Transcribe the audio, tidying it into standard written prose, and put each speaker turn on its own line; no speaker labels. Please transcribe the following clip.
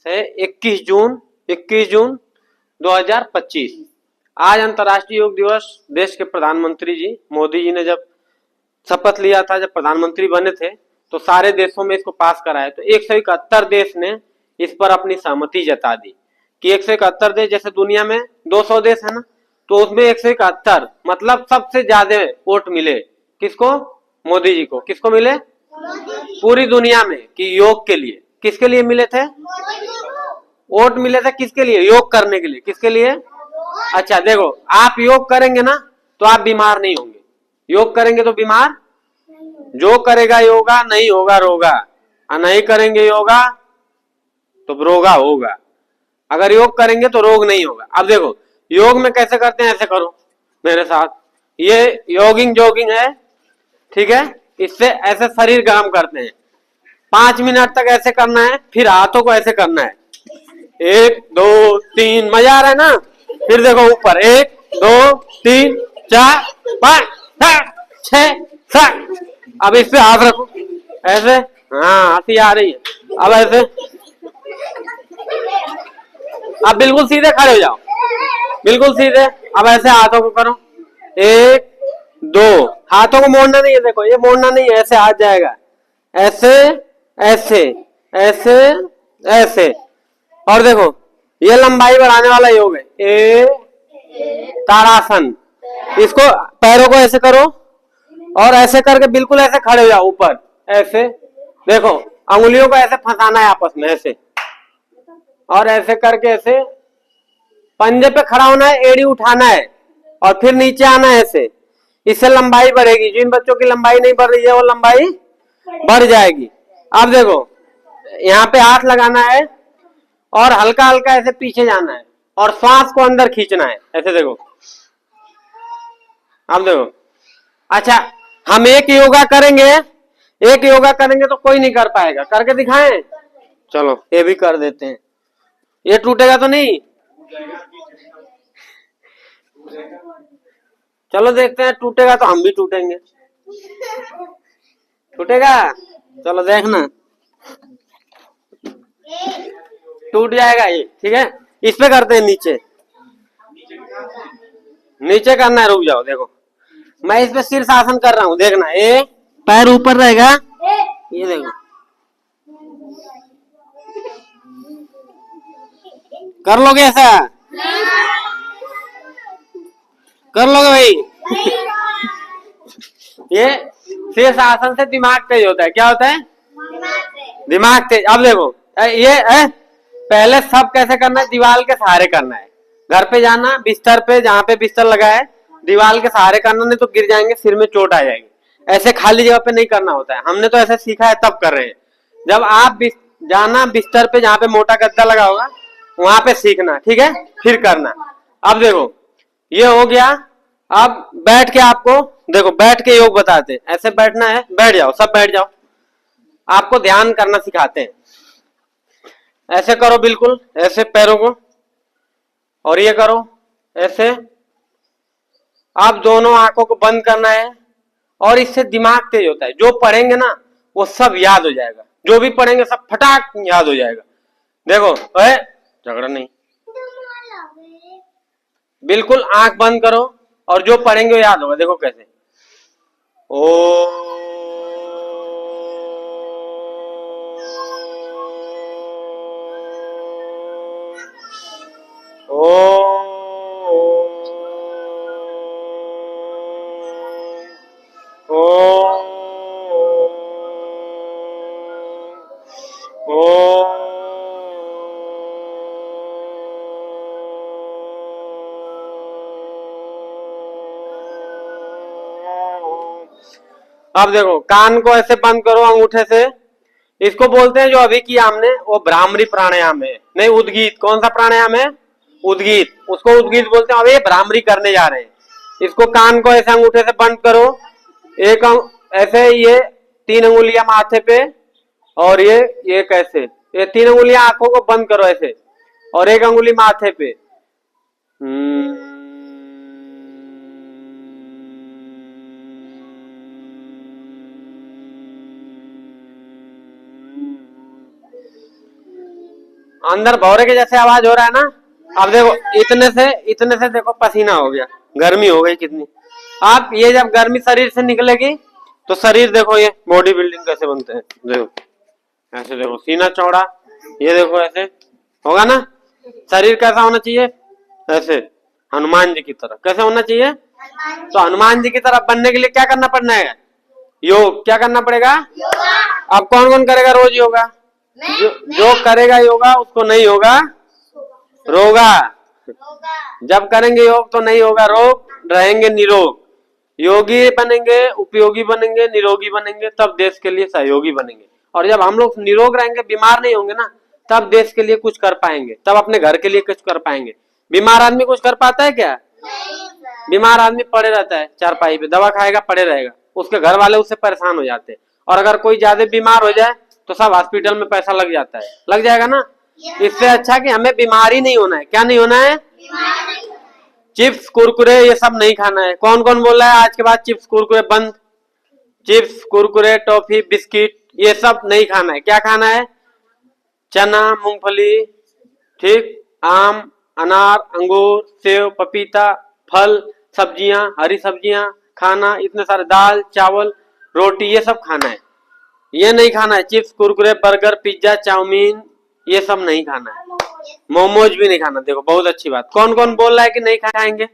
से 21 जून 2025। आज अंतर्राष्ट्रीय योग दिवस। देश के प्रधानमंत्री जी मोदी जी ने जब शपथ लिया था, जब प्रधानमंत्री बने थे, तो सारे देशों में इसको पास कराया। तो 171 देश ने इस पर अपनी सहमति जता दी कि 171 देश, जैसे दुनिया में 200 देश है ना, तो उसमें 171 मतलब सबसे ज्यादा वोट मिले किसको? मोदी जी को। किसको मिले? पूरी दुनिया में कि योग के लिए। किसके लिए मिले थे? वोट मिले थे किसके लिए? योग करने के लिए। किसके लिए? अच्छा देखो, आप योग करेंगे ना तो आप बीमार नहीं होंगे। योग करेंगे तो बीमार, जो करेगा योगा नहीं होगा रोगा, और नहीं करेंगे योगा तो रोगा होगा। अगर योग करेंगे तो रोग नहीं होगा। अब देखो योग में कैसे करते हैं, ऐसे करो मेरे साथ। ये जॉगिंग है, ठीक है। इससे ऐसे शरीर गर्म करते हैं। 5 मिनट तक ऐसे करना है, फिर हाथों को ऐसे करना है। 1 2 3, मजा आ रहा है ना? फिर देखो ऊपर 1 2 3 4 5 6 7। अब इस पे हाथ रखो ऐसे। हाँ, हंसी आ रही है। अब ऐसे, अब बिल्कुल सीधे खड़े हो जाओ, बिल्कुल सीधे। अब ऐसे हाथों को करो, 1 2। हाथों को मोड़ना नहीं है, देखो ये मोड़ना नहीं है, ऐसे हाथ जाएगा, ऐसे ऐसे ऐसे ऐसे। और देखो ये लंबाई बढ़ाने वाला योग है, ताड़ासन। इसको पैरों को ऐसे करो और ऐसे करके बिल्कुल ऐसे खड़े हो जाओ ऊपर ऐसे। देखो अंगुलियों को ऐसे फंसाना है आपस में ऐसे, और ऐसे करके ऐसे पंजे पे खड़ा होना है, एड़ी उठाना है और फिर नीचे आना है ऐसे। इससे लंबाई बढ़ेगी। जिन बच्चों की लंबाई नहीं बढ़ रही है वो लंबाई बढ़ जाएगी। अब देखो यहाँ पे हाथ लगाना है और हल्का हल्का ऐसे पीछे जाना है और श्वास को अंदर खींचना है ऐसे। देखो अब देखो। अच्छा, हम एक योगा करेंगे तो कोई नहीं कर पाएगा। करके दिखाएं? चलो ये भी कर देते हैं। ये टूटेगा तो नहीं? चलो देखते हैं, टूटेगा तो हम भी टूटेंगे। टूटेगा? चलो देखना, टूट जाएगा ये, ठीक है। इस पे करते हैं, नीचे नीचे करना है। रुक जाओ, देखो मैं इस पे शीर्षासन कर रहा हूँ, देखना। ये पैर ऊपर रहेगा, ये देखो, कर लोगे ऐसा? कर लोगे भाई? ये शीर्षासन से दिमाग तेज होता है। क्या होता है? दिमाग तेज। अब देखो ये पहले सब कैसे करना है? दीवार के सहारे करना है। घर पे जाना, बिस्तर पे, जहाँ पे बिस्तर लगा है, दीवार के सहारे करना, नहीं तो गिर जाएंगे, सिर में चोट आ जाएगी। ऐसे खाली जगह पे नहीं करना होता है। हमने तो ऐसे सीखा है, तब कर रहे हैं। जब आप जाना बिस्तर पे, जहाँ पे मोटा गद्दा लगा होगा, वहां पे सीखना, ठीक है, फिर करना। अब देखो ये हो गया। अब बैठ के आपको, देखो बैठ के योग बताते हैं। ऐसे बैठना है, बैठ जाओ, सब बैठ जाओ। आपको ध्यान करना सिखाते हैं। ऐसे करो, बिल्कुल ऐसे पैरों को, और ये करो ऐसे। आप दोनों आंखों को बंद करना है, और इससे दिमाग तेज होता है। जो पढ़ेंगे ना वो सब याद हो जाएगा। जो भी पढ़ेंगे सब फटाक याद हो जाएगा। देखो झगड़ा नहीं, बिल्कुल आंख बंद करो और जो पढ़ेंगे वो याद होगा। देखो कैसे, ओ अब देखो कान को ऐसे बंद करो अंगूठे से। इसको बोलते हैं, जो अभी किया हमने, वो भ्रामरी प्राणायाम है। नहीं, उद्गीत। कौन सा प्राणायाम है? उद्गीत। उसको उद्गीत बोलते हैं। अब ये भ्रामरी करने जा रहे हैं। इसको कान को ऐसे अंगूठे से बंद करो, एक ऐसे, ये 3 अंगुलियां माथे पे, और ये कैसे, ये 3 अंगुलियां आंखों को बंद करो ऐसे, और एक अंगुली माथे पे। अंदर भौरे के जैसे आवाज हो रहा है ना। अब देखो इतने से देखो पसीना हो गया, गर्मी हो गई कितनी। आप ये जब गर्मी शरीर से निकलेगी तो शरीर देखो, ये बॉडी बिल्डिंग कैसे बनते हैं, देखो ऐसे, देखो सीना चौड़ा, ये देखो ऐसे होगा ना। शरीर कैसा होना चाहिए, ऐसे हनुमान जी की तरह। कैसे होना चाहिए, तो हनुमान जी की तरह बनने के लिए क्या करना पड़ना है, योग। क्या करना पड़ेगा, अब कौन कौन करेगा रोज योगा, जो करेगा योगा उसको नहीं होगा रोगा। जब करेंगे योग तो नहीं होगा रोग, रहेंगे निरोग। योगी बनेंगे, उपयोगी बनेंगे, निरोगी बनेंगे, तब देश के लिए सहयोगी बनेंगे। और जब हम लोग निरोग रहेंगे, बीमार नहीं होंगे ना, तब देश के लिए कुछ कर पाएंगे, तब अपने घर के लिए कुछ कर पाएंगे। बीमार आदमी कुछ कर पाता है क्या, बीमार आदमी पड़े रहता है चारपाई पे, दवा खाएगा पड़े रहेगा, उसके घर वाले उससे परेशान हो जाते हैं। और अगर कोई ज्यादा बीमार हो जाए तो सब हॉस्पिटल में पैसा लग जाता है, लग जाएगा ना। इससे अच्छा कि हमें बीमार ही नहीं होना है। क्या नहीं होना है, चिप्स कुरकुरे ये सब नहीं खाना है। कौन कौन बोल रहा है आज के बाद चिप्स कुरकुरे बंद, चिप्स कुरकुरे टॉफी बिस्किट ये सब नहीं खाना है। क्या खाना है, चना मूंगफली, ठीक, आम अनार अंगूर सेव पपीता, फल सब्जियां, हरी सब्जियां खाना, इतने सारे दाल चावल रोटी ये सब खाना है। ये नहीं खाना है chips Kurkure burger pizza chowmein, ये सब नहीं खाना है। मोमोज भी नहीं खाना। देखो बहुत अच्छी बात, कौन कौन बोल रहा है कि नहीं खाएंगे,